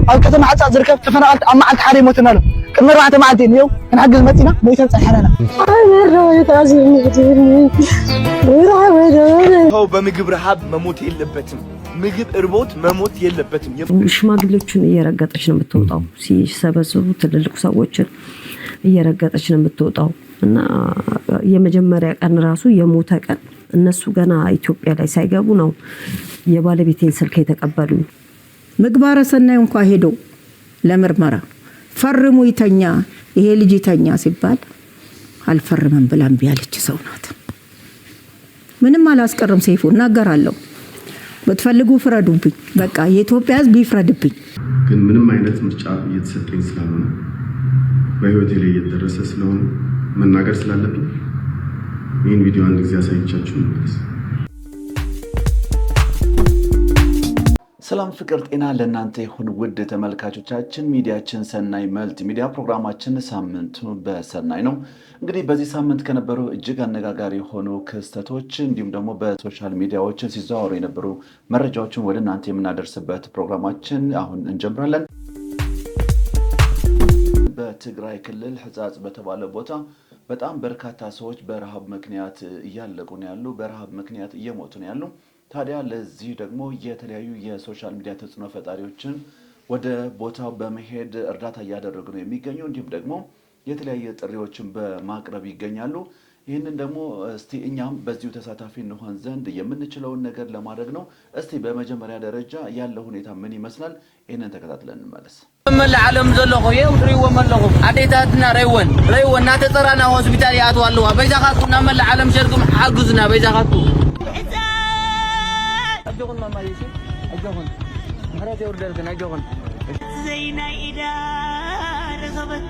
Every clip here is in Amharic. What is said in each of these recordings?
الكتم حتى زركب تفنقلت أما عند حري موتنا له كنا رحت معدي اليوم نحجز متنا مويتنا صحينا هو بمجب رحاب مموت يلبتم مجب إربوت مموت يلبتم مش ما قلتشون يرجعت عشان بتوضعوا سبسوا تللك سوتشن يرجعت عشان بتوضعوا أنا يمجمرة أنا راسو يموتك الناس جنا إثيوبيا لا يسايقبونه يبالي بيتين سلكي تقبلوا ምግባረ ሰናይ እንኳን ሄዶ ለምርመራ ፈርሙ ይተኛ ይሄ ልጅ ይተኛ ሲባል አልፈርምም ብላም ቢያለች ሰው ናት። ምንም አላስቀርም ሰይፉ እናገራለሁ። በትፈልጉ ፍረዱብኝ። በቃ የኢትዮጵያ ሕዝብ ይፍረድብኝ። ግን ምንም አይነት ምርጫ እየተሰጠኝ ስላልሆነ በህይወቴ ላይ እየደረሰ ስለሆነ መናገር ስላለብኝ ይህን ቪዲዮ አንድ ጊዜ አሳይቻችሁ እንመለስ። ሰላም ፍቅር ጤና ለእናንተ ይሁን ውድ ተመልካቾቻችን። ሚዲያችን ሰናይ መልቲ ሚዲያ ፕሮግራማችን ሳምንቱ በሰናይ ነው። እንግዲህ በዚህ ሳምንት ከነበሩ እጅግ አነጋጋሪ የሆኑ ክስተቶች እንዲሁም ደግሞ በሶሻል ሚዲያዎች ሲዘዋወሩ የነበሩ መረጃዎችን ወደ እናንተ የምናደርስበት ፕሮግራማችን አሁን እንጀምራለን። በትግራይ ክልል ሕጻጽ በተባለ ቦታ በጣም በርካታ ሰዎች በረሃብ ምክንያት እያለቁ ነው ያሉ፣ በረሃብ ምክንያት እየሞቱ ነው ያሉ። ታዲያ ለዚህ ደግሞ የተለያዩ የሶሻል ሚዲያ ተጽዕኖ ፈጣሪዎችን ወደ ቦታው በመሄድ እርዳታ እያደረጉ ነው የሚገኙ፣ እንዲሁም ደግሞ የተለያየ ጥሪዎችን በማቅረብ ይገኛሉ። ይህንን ደግሞ እስቲ እኛም በዚሁ ተሳታፊ እንሆን ዘንድ የምንችለውን ነገር ለማድረግ ነው። እስቲ በመጀመሪያ ደረጃ ያለው ሁኔታ ምን ይመስላል? ይህንን ተከታትለን እንመለስ። መላ ዓለም ዘለኹ የውድሪዎ መለኹ አዴታትና ረይወን ናተፀራና ሆስፒታል ያትዋለሁ በይዛኻቱና መላ ዓለም ሸርኩም ሓግዙና በይዛኻቱ أجوغن ما ماليسي أجوغن مراتي أوردرتن أجوغن زينا إذا رغبت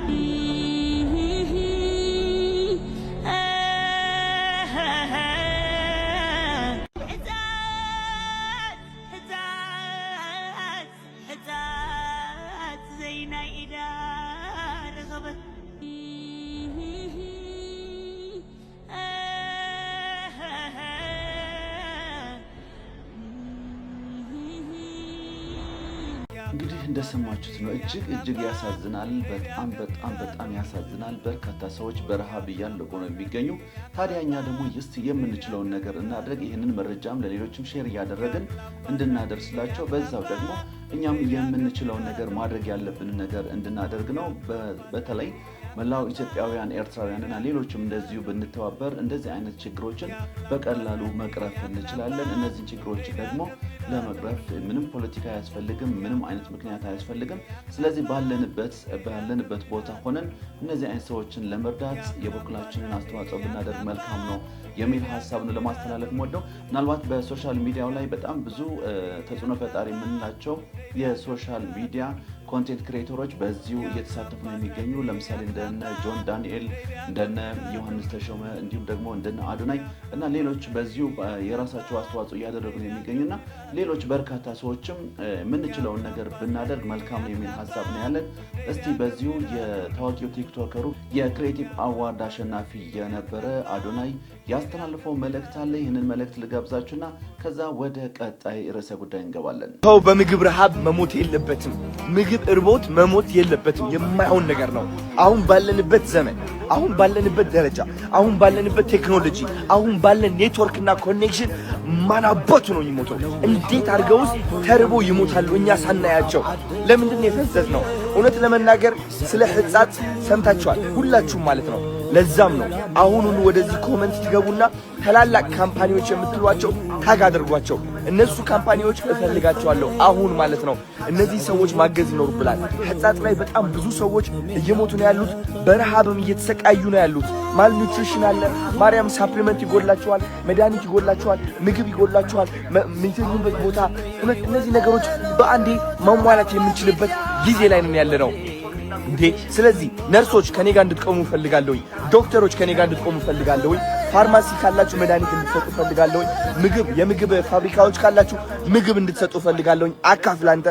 زينا إذا رغبت እንግዲህ እንደሰማችሁት ነው። እጅግ ያሳዝናል። በጣም ያሳዝናል። በርካታ ሰዎች በረሃብ እያለቁ ነው የሚገኙ። ታዲያ እኛ ደግሞ እስቲ የምንችለውን ነገር እናድርግ። ይህንን መረጃም ለሌሎችም ሼር እያደረግን እንድናደርስላቸው፣ በዛው ደግሞ እኛም የምንችለውን ነገር ማድረግ ያለብን ነገር እንድናደርግ ነው። በተለይ መላው ኢትዮጵያውያን ኤርትራውያንና ሌሎችም እንደዚሁ ብንተባበር እንደዚህ አይነት ችግሮችን በቀላሉ መቅረፍ እንችላለን። እነዚህ ችግሮች ደግሞ ለመቅረፍ ምንም ፖለቲካ አያስፈልግም፣ ምንም አይነት ምክንያት አያስፈልግም። ስለዚህ ባለንበት ቦታ ሆነን እነዚህ አይነት ሰዎችን ለመርዳት የበኩላችንን አስተዋጽኦ ብናደርግ መልካም ነው የሚል ሐሳብ ነው ለማስተላለፍ ወደው። ምናልባት በሶሻል ሚዲያው ላይ በጣም ብዙ ተጽዕኖ ፈጣሪ የምንላቸው የሶሻል ሚዲያ ኮንቴንት ክሬተሮች በዚሁ እየተሳተፉ ነው የሚገኙ። ለምሳሌ እንደነ ጆን ዳንኤል፣ እንደነ ዮሐንስ ተሾመ እንዲሁም ደግሞ እንደነ አዶናይ እና ሌሎች በዚሁ የራሳቸው አስተዋጽኦ እያደረጉ ነው የሚገኙና ሌሎች በርካታ ሰዎችም የምንችለውን ነገር ብናደርግ መልካም ነው የሚል ሐሳብ ነው ያለን። እስቲ በዚሁ የታዋቂው ቲክቶከሩ የክሬቲቭ አዋርድ አሸናፊ የነበረ አዶናይ ያስተላልፈው መልእክት አለ። ይህንን መልእክት ልጋብዛችሁና ከዛ ወደ ቀጣይ ርዕሰ ጉዳይ እንገባለን። ሰው በምግብ ረሃብ መሞት የለበትም። ምግብ እርቦት መሞት የለበትም። የማይሆን ነገር ነው። አሁን ባለንበት ዘመን፣ አሁን ባለንበት ደረጃ፣ አሁን ባለንበት ቴክኖሎጂ፣ አሁን ባለን ኔትወርክና ኮኔክሽን ማናባቱ ነው ይሞታል። እንዴት አድርገውስ ተርቦ ይሞታሉ እኛ ሳናያቸው? ለምንድን የፈዘዝ ነው? እውነት ለመናገር ስለ ሕጻጽ ሰምታችኋል ሁላችሁም ማለት ነው። ለዛም ነው አሁኑን ወደዚህ ኮሜንት ትገቡና ታላላቅ ካምፓኒዎች የምትሏቸው ታግ አድርጓቸው። እነሱ ካምፓኒዎች እፈልጋቸዋለሁ አሁን ማለት ነው። እነዚህ ሰዎች ማገዝ ይኖርብናል። ሕጻጽ ላይ በጣም ብዙ ሰዎች እየሞቱ ነው ያሉት፣ በረሃብም እየተሰቃዩ ነው ያሉት። ማል ኒውትሪሽን አለ፣ ማርያም ሳፕሊመንት ይጎላቸዋል፣ መድኃኒት ይጎላቸዋል፣ ምግብ ይጎላቸዋል፣ የሚተኙበት ቦታ። እነዚህ ነገሮች በአንዴ ማሟላት የምንችልበት ጊዜ ላይ ነን ያለነው እንዴ። ስለዚህ ነርሶች ከኔ ጋር እንድትቆሙ ፈልጋለሁ። ዶክተሮች ከኔ ጋር እንድትቆሙ ፈልጋለሁ። ፋርማሲ ካላችሁ መድኃኒት እንድትሰጡ ፈልጋለሁ። የምግብ ፋብሪካዎች ካላችሁ ምግብ እንድትሰጡ ፈልጋለሁ። አካፍል አንተ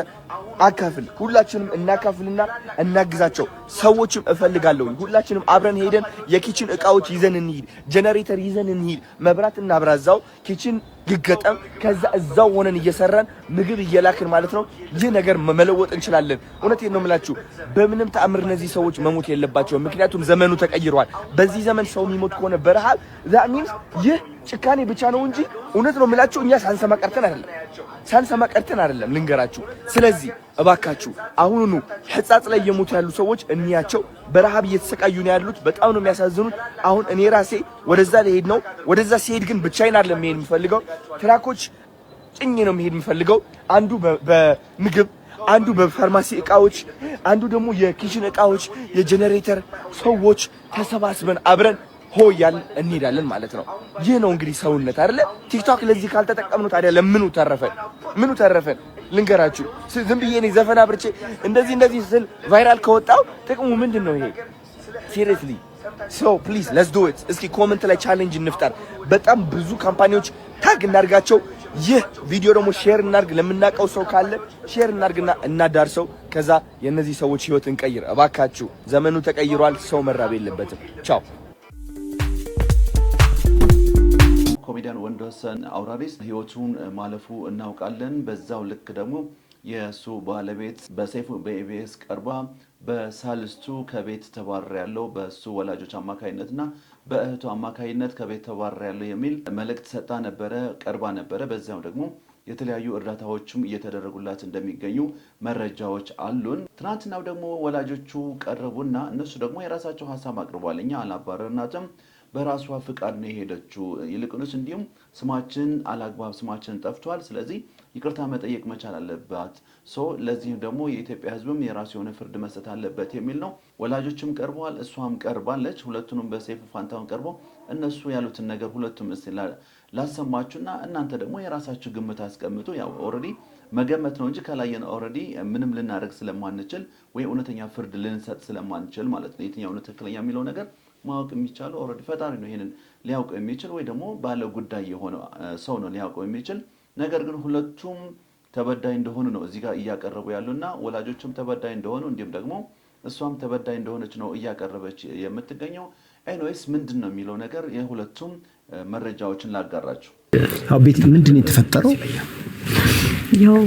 አካፍል። ሁላችንም እናካፍልና እናግዛቸው። ሰዎችም እፈልጋለሁ ሁላችንም አብረን ሄደን የኪችን እቃዎች ይዘን እንሂድ፣ ጄነሬተር ይዘን እንሂድ፣ መብራት እናብራዛው፣ ኪችን ይገጠም። ከዛ እዛው ሆነን እየሰራን ምግብ እየላክን ማለት ነው ይህ ነገር መለወጥ እንችላለን። እውነቴን ነው የምላችሁ። በምንም ተአምር እነዚህ ሰዎች መሞት የለባቸውም። ምክንያቱም ዘመኑ ተቀይሯል። በዚህ ዘመን ሰው የሚሞት ከሆነ በረሃብ that means ይህ ጭካኔ ብቻ ነው እንጂ እውነት ነው የምላችሁ እኛ ሳንሰማ ቀርተን አይደለም ልንገራችሁ። ስለዚህ እባካችሁ አሁኑኑ ሕጻጽ ላይ የሞቱ ያሉ ሰዎች እንያቸው። በረሃብ እየተሰቃዩ ነው ያሉት። በጣም ነው የሚያሳዝኑት። አሁን እኔ ራሴ ወደዛ ልሄድ ነው። ወደዛ ሲሄድ ግን ብቻዬን አይደለም መሄድ የምፈልገው። ትራኮች ጭኜ ነው መሄድ የምፈልገው። አንዱ በምግብ፣ አንዱ በፋርማሲ እቃዎች፣ አንዱ ደግሞ የኪችን እቃዎች፣ የጄነሬተር ሰዎች ተሰባስበን አብረን ሆያል እንሄዳለን ማለት ነው። ይህ ነው እንግዲህ ሰውነት አይደለ? ቲክቶክ ለዚህ ካልተጠቀምነው ታዲያ ለምኑ ተረፈን? ልንገራችሁ። ዝም ብዬ እኔ ዘፈን አብርቼ እንደዚህ ስል ቫይራል ከወጣው ጥቅሙ ምንድነው? ይሄ ሲሪየስሊ ሶ ፕሊዝ ሌትስ ዱ ኢት። እስኪ ኮሜንት ላይ ቻሌንጅ እንፍጠር። በጣም ብዙ ካምፓኒዎች ታግ እናርጋቸው። ይህ ቪዲዮ ደግሞ ሼር እናርግ። ለምናቀው ሰው ካለ ሼር እናርግና እናዳርሰው። ከዛ የነዚህ ሰዎች ህይወት እንቀይር እባካችሁ። ዘመኑ ተቀይሯል። ሰው መራብ የለበትም። ቻው። ኮሜዲያን ወንድወሰን አውራሪስ ህይወቱን ማለፉ እናውቃለን። በዛው ልክ ደግሞ የሱ ባለቤት በሰይፉ በኢቢኤስ ቀርባ በሳልስቱ ከቤት ተባረር ያለው በሱ ወላጆች አማካይነትና በእህቱ አማካይነት ከቤት ተባረር ያለው የሚል መልእክት ሰጣ ነበረ፣ ቀርባ ነበረ። በዛው ደግሞ የተለያዩ እርዳታዎችም እየተደረጉላት እንደሚገኙ መረጃዎች አሉን። ትናንትናው ደግሞ ወላጆቹ ቀረቡና እነሱ ደግሞ የራሳቸው ሀሳብ አቅርቧል። እኛ አላባረርናትም፣ በራሷ ፍቃድ ነው የሄደችው። ይልቁንስ እንዲሁም ስማችን አላግባብ ስማችን ጠፍቷል፣ ስለዚህ ይቅርታ መጠየቅ መቻል አለባት። ለዚህ ደግሞ የኢትዮጵያ ሕዝብም የራሱ የሆነ ፍርድ መስጠት አለበት የሚል ነው። ወላጆችም ቀርበዋል፣ እሷም ቀርባለች። ሁለቱንም በሰይፉ ፋንታውን ቀርበው እነሱ ያሉትን ነገር ሁለቱም እስቲ ላሰማችሁና እናንተ ደግሞ የራሳችሁ ግምት አስቀምጡ። ያው ኦልሬዲ መገመት ነው እንጂ ከላየን ኦልሬዲ ምንም ልናደርግ ስለማንችል ወይ እውነተኛ ፍርድ ልንሰጥ ስለማንችል ማለት ነው። የትኛው ነው ትክክለኛ የሚለው ነገር ማወቅ የሚቻለው ኦልሬዲ ፈጣሪ ነው ይሄንን ሊያውቀው የሚችል ወይ ደግሞ ባለ ጉዳይ የሆነ ሰው ነው ሊያውቀው የሚችል። ነገር ግን ሁለቱም ተበዳይ እንደሆኑ ነው እዚህ ጋር እያቀረቡ ያሉና ወላጆችም ተበዳይ እንደሆኑ እንዲሁም ደግሞ እሷም ተበዳይ እንደሆነች ነው እያቀረበች የምትገኘው። ኤኒዌይስ ምንድን ነው የሚለው ነገር የሁለቱም መረጃዎችን ላጋራችሁ። ቤቲ ምንድን ነው የተፈጠረው? ያው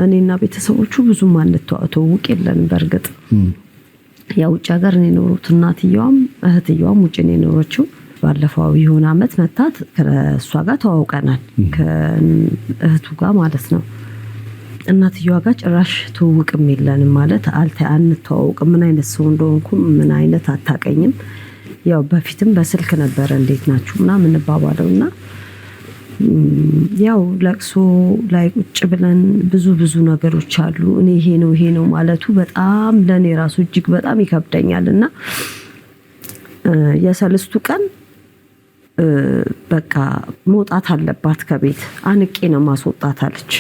እኔና ቤተሰቦቹ ብዙም አንተዋወቅ የለንም። በእርግጥ ያው ውጭ ሀገር ነው የኖሩት። እናትየዋም እህትየዋም ውጭ ነው የኖረችው። ባለፈው የሆነ አመት መታት ከሷ ጋር ተዋውቀናል፣ ከእህቱ ጋር ማለት ነው። እናትየዋ ጋር ጭራሽ ትውውቅም የለንም ማለት አንተዋወቅም። ምን አይነት ሰው እንደሆንኩ ምን አይነት አታቀኝም። ያው በፊትም በስልክ ነበረ እንዴት ናችሁ ምናምን እንባባለውና ያው ለቅሶ ላይ ቁጭ ብለን ብዙ ነገሮች አሉ። እኔ ይሄ ነው ማለቱ በጣም ለኔ ራሱ እጅግ በጣም ይከብደኛልና የሰልስቱ ቀን በቃ መውጣት አለባት ከቤት አንቄ ነው ማስወጣት አለች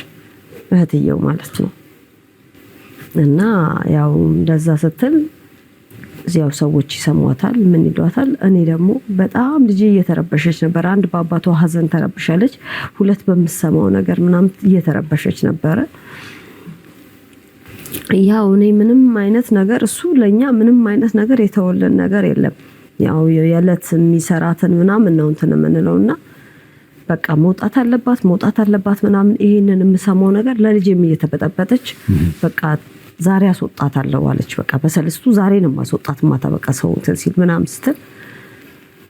እህትየው ማለት ነው። እና ያው እንደዛ ስትል ያው ሰዎች ይሰሟታል፣ ምን ይሏታል። እኔ ደግሞ በጣም ልጄ እየተረበሸች ነበር። አንድ በአባቷ ሀዘን ተረብሻለች፣ ሁለት በምሰማው ነገር ምናምን እየተረበሸች ነበረ። ያው እኔ ምንም አይነት ነገር እሱ ለኛ ምንም አይነት ነገር የተወለን ነገር የለም። ያው የዕለት የሚሰራትን ምናምን ነው እንትን የምንለውና በቃ መውጣት አለባት ምናምን ይሄንን የምሰማው ነገር ለልጄም እየተበጠበጠች በቃ ዛሬ አስወጣታለሁ አለች። በቃ በሰልስቱ ዛሬ ነው ማስወጣት ማታ በቃ ሰው እንትን ሲል ምናምን ስትል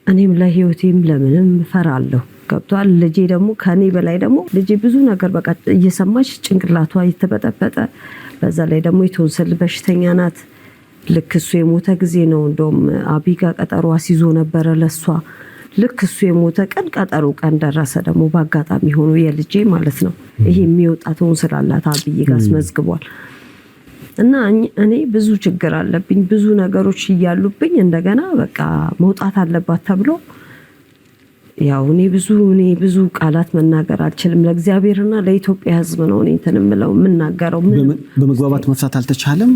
እኔም ለህይወቴም ለምንም ፈራለሁ። ገብቷል። ልጄ ደግሞ ከኔ በላይ ደግሞ ልጄ ብዙ ነገር በቃ እየሰማች ጭንቅላቷ እየተበጠበጠ፣ በዛ ላይ ደግሞ የቶንስል በሽተኛ ናት። ልክ እሱ የሞተ ጊዜ ነው እንደውም አቢጋ ቀጠሮ አስይዞ ነበረ ለሷ። ልክ እሱ የሞተ ቀጠሮ ቀን ደረሰ። ደግሞ በአጋጣሚ ሆኖ የልጄ ማለት ነው ይሄ የሚወጣ ቶንስል አላት አብይ ጋር አስመዝግቧል። እና እኔ ብዙ ችግር አለብኝ፣ ብዙ ነገሮች እያሉብኝ እንደገና በቃ መውጣት አለባት ተብሎ ያው እኔ ብዙ ቃላት መናገር አልችልም። ለእግዚአብሔርና ለኢትዮጵያ ሕዝብ ነው እኔ እንትን የምለው የምናገረው። በመግባባት መፍታት አልተቻለም።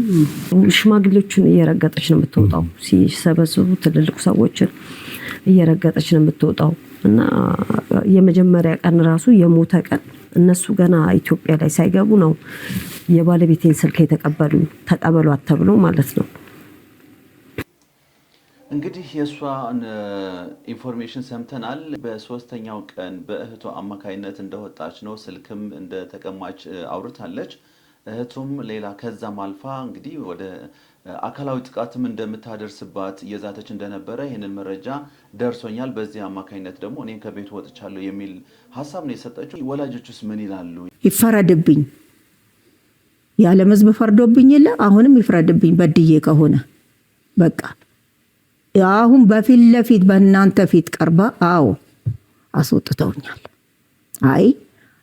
ሽማግሌዎችን እየረገጠች ነው የምትወጣው። ሲሰበስቡ ትልልቅ ሰዎችን እየረገጠች ነው የምትወጣው እና የመጀመሪያ ቀን ራሱ የሞተ ቀን እነሱ ገና ኢትዮጵያ ላይ ሳይገቡ ነው የባለቤቴን ስልክ ተቀበሏት ተብሎ ማለት ነው። እንግዲህ የእሷን ኢንፎርሜሽን ሰምተናል። በሶስተኛው ቀን በእህቷ አማካይነት እንደወጣች ነው ስልክም እንደተቀማች አውርታለች። እህቱም ሌላ ከዛም አልፋ እንግዲህ ወደ አካላዊ ጥቃትም እንደምታደርስባት እየዛተች እንደነበረ ይህንን መረጃ ደርሶኛል። በዚህ አማካይነት ደግሞ እኔም ከቤቱ ወጥቻለሁ የሚል ሀሳብ ነው የሰጠችው። ወላጆቹስ ምን ይላሉ? ይፈረድብኝ፣ የዓለም ሕዝብ ፈርዶብኝ የለ አሁንም ይፍረድብኝ በድዬ ከሆነ በቃ አሁን በፊት ለፊት በእናንተ ፊት ቀርባ አዎ አስወጥተውኛል። አይ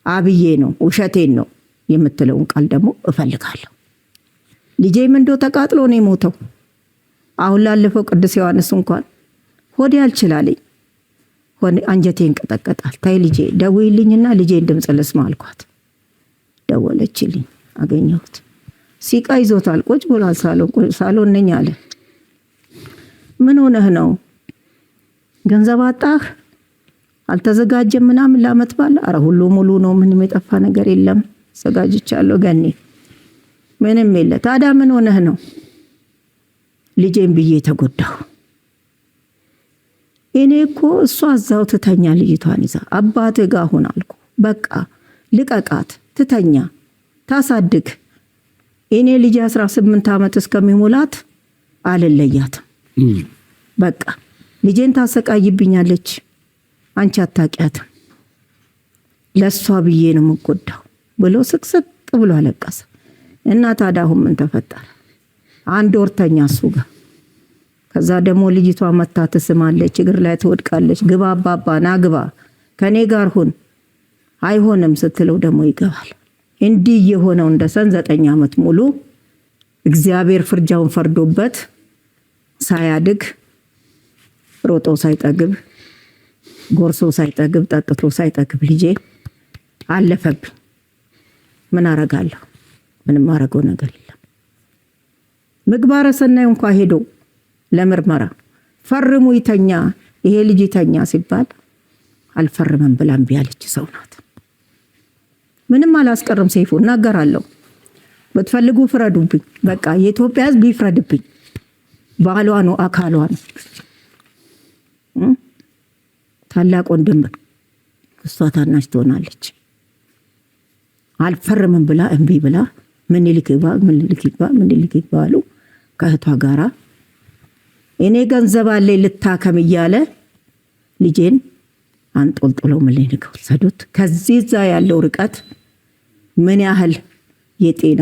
አብዬ ነው ውሸቴን ነው የምትለውን ቃል ደግሞ እፈልጋለሁ። ልጄም እንዶ ተቃጥሎ ነው የሞተው። አሁን ላለፈው ቅዱስ ዮሐንስ እንኳን ሆዴ አልችላለኝ፣ አንጀቴን ቀጠቀጣል። ታይ ልጄ ደውይልኝና ልጄን ድምፅ ልስማ አልኳት። ደወለችልኝ፣ አገኘሁት። ሲቃ ይዞታል። ቁጭ ብሏል። ሳሎን ነኝ አለ። ምን ሆነህ ነው? ገንዘብ አጣህ? አልተዘጋጀም ምናምን ላመት ባለ? አረ ሁሉ ሙሉ ነው፣ ምንም የጠፋ ነገር የለም። ዘጋጅቻለሁ ገኔ፣ ምንም የለ። ታዲያ ምን ሆነህ ነው? ልጄን ብዬ ተጎዳሁ። እኔ እኮ እሷ እዛው ትተኛ ልጅቷን ይዛ አባትህ ጋር ሁን አልኩ። በቃ ልቀቃት፣ ትተኛ፣ ታሳድግ። እኔ ልጅ 18 ዓመት እስከሚሞላት አልለያትም። በቃ ልጄን ታሰቃይብኛለች፣ አንቺ አታውቂያትም፣ ለሷ ብዬ ነው የምጎዳው ብሎ ስቅስቅ ብሎ አለቀሰ። እና ታዲያ አሁን ምን ተፈጠረ? አንድ ወርተኛ እሱ ጋር። ከዛ ደግሞ ልጅቷ መታ ትስማለች፣ እግር ላይ ትወድቃለች። ግባ አባባ ና ግባ፣ ከኔ ጋር ሁን። አይሆንም ስትለው ደግሞ ይገባል። እንዲህ የሆነው እንደሰን 9 ዓመት ሙሉ እግዚአብሔር ፍርጃውን ፈርዶበት ሳያድግ ሮጦ ሳይጠግብ ጎርሶ ሳይጠግብ ጠጥቶ ሳይጠግብ ልጄ አለፈብኝ። ምን አረጋለሁ? ምንም አረገው ነገር የለም። ምግባረ ሰናይ እንኳን ሄዶ ለምርመራ ፈርሙ ይተኛ፣ ይሄ ልጅ ይተኛ ሲባል አልፈርምም ብላ እምቢ ያለች ሰው ናት። ምንም አላስቀርም። ሰይፉ እናገራለሁ። ብትፈልጉ ፍረዱብኝ። በቃ የኢትዮጵያ ሕዝብ ይፍረድብኝ። ባሏ ነው፣ አካሏ ነው። ታላቅ ወንድም እሷ ታናሽ ትሆናለች። አልፈርምም ብላ እምቢ ብላ ምኒልክ ይግባ አሉ ከእህቷ ጋራ። እኔ ገንዘብ አለኝ ልታከም እያለ ልጄን አንጦልጥለው ምኒልክ ወሰዱት። ከዚህ እዛ ያለው ርቀት ምን ያህል የጤና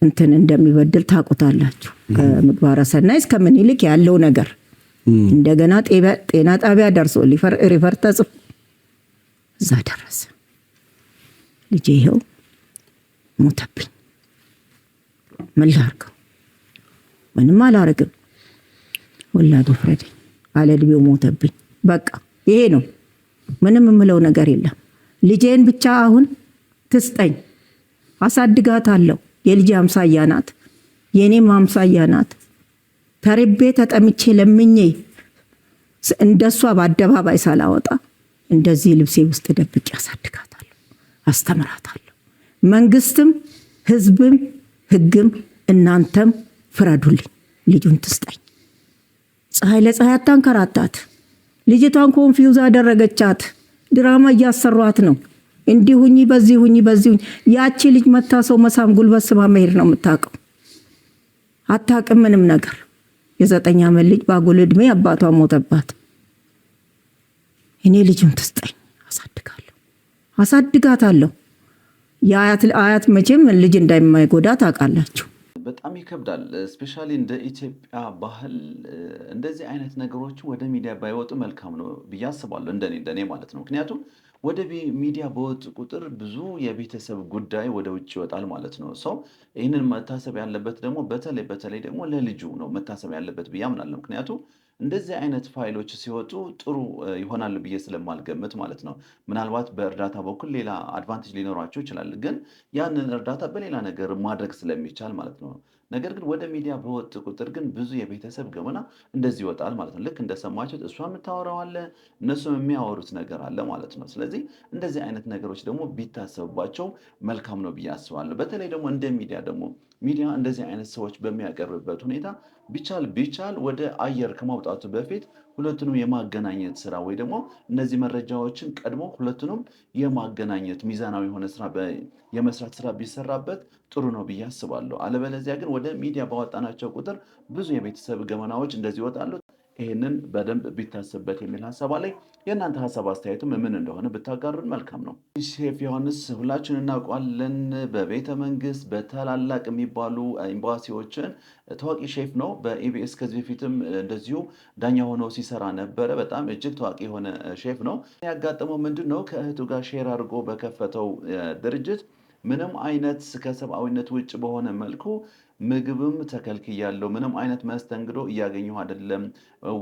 እንትን እንደሚበድል ታውቁታላችሁ። ከምግባረ ሰናይ እስከ ምኒልክ ያለው ነገር እንደገና ጤና ጣቢያ ደርሶ ሪፈር ተጽፎ እዛ ደረሰ። ልጄ ይኸው ሞተብኝ። ምን ላድርገው? ምንም አላረግም። ወላዱ ፍረደኝ አለ። ልቤው ሞተብኝ። በቃ ይሄ ነው። ምንም የምለው ነገር የለም። ልጄን ብቻ አሁን ትስጠኝ፣ አሳድጋታለሁ። የልጄ አምሳያ ናት፣ የኔም አምሳያ ናት። ተርቤ ተጠምቼ ለምኜ እንደሷ በአደባባይ ሳላወጣ እንደዚህ ልብሴ ውስጥ ደብቄ አሳድጋታለሁ፣ አስተምራታለሁ። መንግስትም ህዝብም ህግም እናንተም ፍረዱልኝ፣ ልጁን ትስጠኝ። ፀሐይ ለፀሐይ አታንከራታት። ልጅቷን ኮንፊውዝ አደረገቻት። ድራማ እያሰሯት ነው። እንዲህ ሁኚ፣ በዚህ ሁኚ፣ በዚህ ሁኚ። ያቺ ልጅ መታ ሰው መሳም ጉልበት ስማ መሄድ ነው የምታውቀው። አታውቅም ምንም ነገር። የ9 ዓመት ልጅ ባጎል እድሜ አባቷ ሞተባት። እኔ ልጅም ትስጠኝ፣ አሳድጋታለሁ። የአያት መቼም ልጅ እንዳይማይጎዳ ታውቃላችሁ። በጣም ይከብዳል። ስፔሻሊ እንደ ኢትዮጵያ ባህል እንደዚህ አይነት ነገሮች ወደ ሚዲያ ባይወጡ መልካም ነው ብዬ አስባለሁ። እንደኔ ማለት ነው። ምክንያቱም ወደ ሚዲያ በወጡ ቁጥር ብዙ የቤተሰብ ጉዳይ ወደ ውጭ ይወጣል ማለት ነው። ሰው ይህንን መታሰብ ያለበት ደግሞ በተለይ ደግሞ ለልጁ ነው መታሰብ ያለበት ብዬ አምናለሁ። ምክንያቱም እንደዚህ አይነት ፋይሎች ሲወጡ ጥሩ ይሆናል ብዬ ስለማልገምት ማለት ነው። ምናልባት በእርዳታ በኩል ሌላ አድቫንቴጅ ሊኖራቸው ይችላል፣ ግን ያንን እርዳታ በሌላ ነገር ማድረግ ስለሚቻል ማለት ነው። ነገር ግን ወደ ሚዲያ በወጥ ቁጥር ግን ብዙ የቤተሰብ ገመና እንደዚህ ይወጣል ማለት ነው። ልክ እንደሰማችሁት እሷ የምታወራው አለ፣ እነሱም የሚያወሩት ነገር አለ ማለት ነው። ስለዚህ እንደዚህ አይነት ነገሮች ደግሞ ቢታሰብባቸው መልካም ነው ብዬ አስባለሁ። በተለይ ደግሞ እንደ ሚዲያ እንደዚህ አይነት ሰዎች በሚያቀርብበት ሁኔታ ቢቻል ወደ አየር ከማውጣቱ በፊት ሁለቱንም የማገናኘት ስራ ወይ ደግሞ እነዚህ መረጃዎችን ቀድሞ ሁለቱንም የማገናኘት ሚዛናዊ የሆነ ስራ የመስራት ስራ ቢሰራበት ጥሩ ነው ብዬ አስባለሁ። አለበለዚያ ግን ወደ ሚዲያ ባወጣናቸው ቁጥር ብዙ የቤተሰብ ገመናዎች እንደዚህ ይወጣሉ። ይህንን በደንብ ቢታሰብበት የሚል ሀሳብ አለኝ። የእናንተ ሀሳብ አስተያየቱም ምን እንደሆነ ብታጋሩን መልካም ነው። ሼፍ ዮሐንስ ሁላችን እናውቋለን። በቤተ መንግስት በታላላቅ የሚባሉ ኤምባሲዎችን ታዋቂ ሼፍ ነው። በኢቢኤስ ከዚህ በፊትም እንደዚሁ ዳኛ ሆኖ ሲሰራ ነበረ። በጣም እጅግ ታዋቂ የሆነ ሼፍ ነው። ያጋጠመው ምንድን ነው? ከእህቱ ጋር ሼር አድርጎ በከፈተው ድርጅት ምንም አይነት ከሰብአዊነት ውጭ በሆነ መልኩ ምግብም ተከልክያለሁ፣ ምንም አይነት መስተንግዶ እያገኘሁ አይደለም፣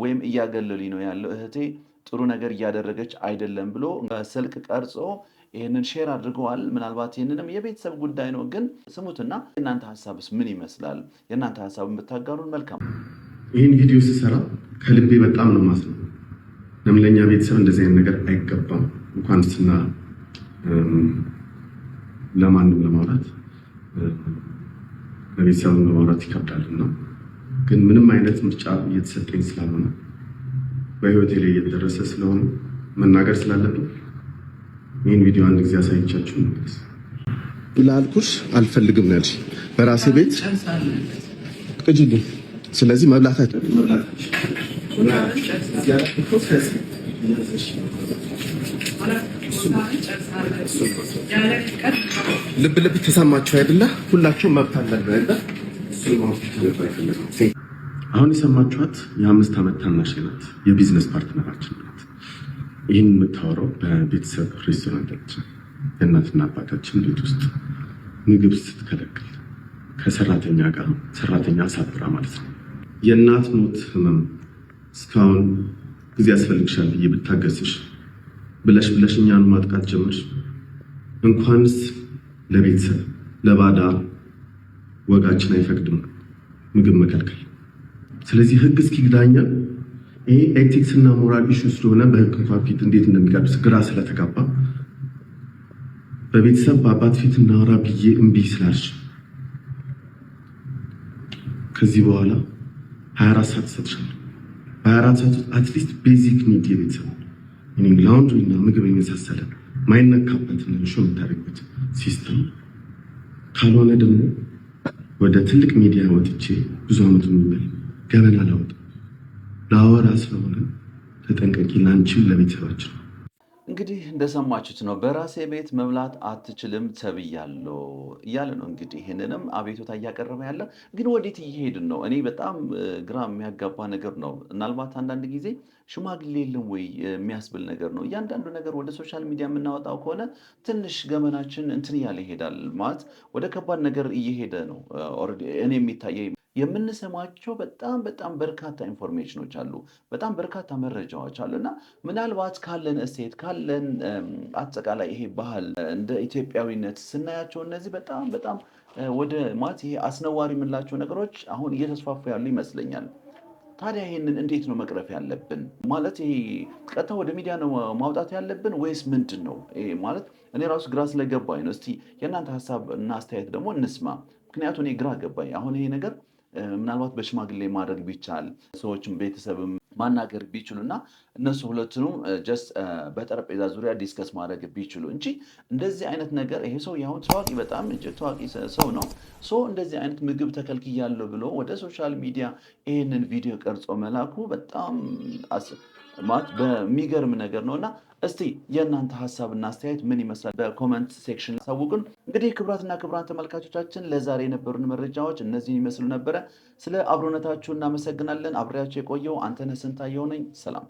ወይም እያገለሉኝ ነው ያለው፣ እህቴ ጥሩ ነገር እያደረገች አይደለም ብሎ ስልክ ቀርጾ ይህንን ሼር አድርገዋል። ምናልባት ይህንንም የቤተሰብ ጉዳይ ነው፣ ግን ስሙትና የእናንተ ሀሳብስ ምን ይመስላል? የእናንተ ሀሳብ ብታጋሩን መልካም። ይህን ቪዲዮ ስሰራ ከልቤ በጣም ነው ማስነው። ለምን ለእኛ ቤተሰብ እንደዚህ አይነት ነገር አይገባም። እንኳን ስና ለማንም ለማውራት ለቤተሰብ ለማውራት ይከብዳልና፣ ግን ምንም አይነት ምርጫ እየተሰጠኝ ስላልሆነ በህይወቴ ላይ እየተደረሰ ስለሆነ መናገር ስላለብኝ ይህን ቪዲዮ አንድ ጊዜ አሳይቻችሁ ነው ላልኩሽ። አልፈልግም ነው ያልሽ በራሴ ቤት ቅጅልኝ። ስለዚህ መብላት ልብ ተሰማችሁ አይደለ? ሁላችሁም መብት አላችሁ። አሁን የሰማችኋት የ5 ዓመት ታናሽ ናት፣ የቢዝነስ ፓርትነራችን ናት። ይህን የምታወራው በቤተሰብ ሬስቶራንታችን የእናትና አባታችን ቤት ውስጥ ምግብ ስትከለክል ከሰራተኛ ጋር ሰራተኛ ሳብራ ማለት ነው። የእናት ሞት ህመም እስካሁን ጊዜ ያስፈልግሻል ብዬ ብታገስሽ ብለሽ እኛን ማጥቃት ጀመርሽ። እንኳንስ ለቤተሰብ ለባዳ ወጋችን አይፈቅድም ምግብ መከልከል። ስለዚህ ህግ እስኪግዳኛ ይሄ ኤቲክስ እና ሞራል ኢሹ ስለሆነ በህግ እንኳን ፊት እንዴት እንደሚቀርብ ግራ ስለተጋባ በቤተሰብ በአባት ፊት እናወራ ብዬ እምቢ ስላልሽ ከዚህ በኋላ 24 ሰዓት ሰጥሻለሁ። በ24 ሰዓት ውስጥ አትሊስት ቤዚክ ኒድ የቤተሰብ ላውንድሪ እና ምግብ የመሳሰለ ማይነካበት ንሹ የምታደርጉት ሲስተም ካልሆነ ደግሞ ወደ ትልቅ ሚዲያ ወጥቼ ብዙ ዓመት የሚበል ገበና ላወጣ ለአወራ ስለሆነ ተጠንቀቂ፣ ላንቺም ለቤተሰባችን። እንግዲህ እንደሰማችሁት ነው። በራሴ ቤት መብላት አትችልም ተብያለሁ እያለ ነው። እንግዲህ ይህንንም አቤቱታ እያቀረበ ያለ ግን ወዴት እየሄድን ነው? እኔ በጣም ግራ የሚያጋባ ነገር ነው። ምናልባት አንዳንድ ጊዜ ሽማግሌ የለም ወይ የሚያስብል ነገር ነው። እያንዳንዱ ነገር ወደ ሶሻል ሚዲያ የምናወጣው ከሆነ ትንሽ ገመናችን እንትን እያለ ይሄዳል ማለት ወደ ከባድ ነገር እየሄደ ነው። እኔ የሚታየ የምንሰማቸው በጣም በርካታ ኢንፎርሜሽኖች አሉ፣ በጣም በርካታ መረጃዎች አሉ እና ምናልባት ካለን እሴት ካለን አጠቃላይ ይሄ ባህል እንደ ኢትዮጵያዊነት ስናያቸው እነዚህ በጣም ወደ ማለት ይሄ አስነዋሪ የምንላቸው ነገሮች አሁን እየተስፋፉ ያሉ ይመስለኛል። ታዲያ ይሄንን እንዴት ነው መቅረፍ ያለብን? ማለት ይሄ ቀጥታ ወደ ሚዲያ ነው ማውጣት ያለብን ወይስ ምንድን ነው? ማለት እኔ ራሱ ግራ ስለገባኝ ነው። እስቲ የእናንተ ሀሳብ እና አስተያየት ደግሞ እንስማ። ምክንያቱም እኔ ግራ ገባኝ። አሁን ይሄ ነገር ምናልባት በሽማግሌ ማድረግ ቢቻል ሰዎችም ቤተሰብም ማናገር ቢችሉ እና እነሱ ሁለቱንም ጀስት በጠረጴዛ ዙሪያ ዲስከስ ማድረግ ቢችሉ እንጂ እንደዚህ አይነት ነገር ይሄ ሰው ያሁን ታዋቂ በጣም እጅግ ታዋቂ ሰው ነው። እንደዚህ አይነት ምግብ ተከልክያለሁ ብሎ ወደ ሶሻል ሚዲያ ይህንን ቪዲዮ ቀርጾ መላኩ በጣም ማለት በሚገርም ነገር ነው እና እስቲ የእናንተ ሀሳብና አስተያየት ምን ይመስላል? በኮመንት ሴክሽን አሳውቁን። እንግዲህ ክቡራትና ክቡራን ተመልካቾቻችን ለዛሬ የነበሩን መረጃዎች እነዚህን ይመስሉ ነበረ። ስለ አብሮነታችሁ እናመሰግናለን። አብሬያችሁ የቆየው አንተነህ ስንታየሁ ነኝ። ሰላም።